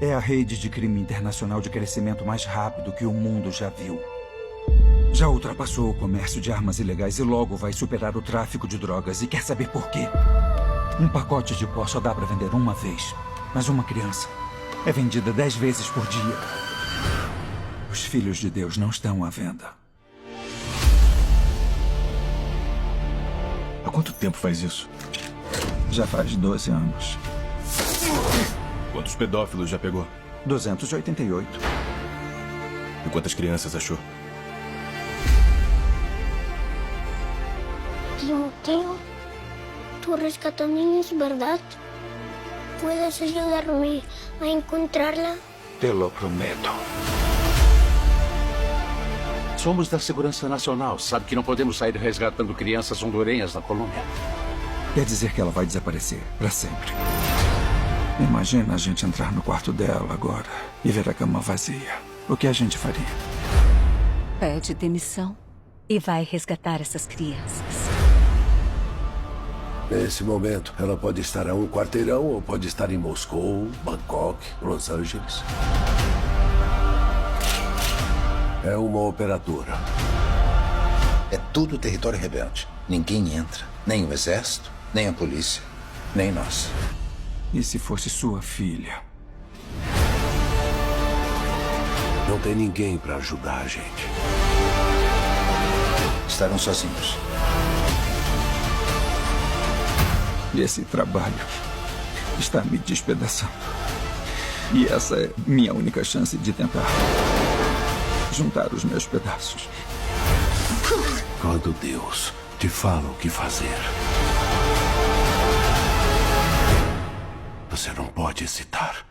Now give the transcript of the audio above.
É a rede de crime internacional de crescimento mais rápido que o mundo já viu. Já ultrapassou o comércio de armas ilegais e logo vai superar o tráfico de drogas. E quer saber por quê? Um pacote de pó só dá para vender uma vez. Mas uma criança é vendida 10 vezes por dia. Os filhos de Deus não estão à venda. Há quanto tempo faz isso? Já faz 12 anos. Quantos pedófilos já pegou? 288. E quantas crianças achou? Timoteo, tú rescatas niños, ¿verdad? ¿Puedes ayudarme a encontrarla? Te lo prometo. Somos da Segurança Nacional. Sabe que não podemos sair resgatando crianças hondurenhas na Colômbia. Quer dizer que ela vai desaparecer para sempre. Imagina a gente entrar no quarto dela agora e ver a cama vazia. O que a gente faria? Pede demissão e vai resgatar essas crianças. Nesse momento, ela pode estar a um quarteirão ou pode estar em Moscou, Bangkok, Los Angeles. É uma operadora. É tudo território rebelde. Ninguém entra. Nem o exército, nem a polícia, nem nós. E se fosse sua filha? Não tem ninguém para ajudar a gente. Estarão sozinhos. E esse trabalho está me despedaçando. E essa é minha única chance de tentar juntar os meus pedaços. Quando Deus te fala o que fazer, você não pode hesitar.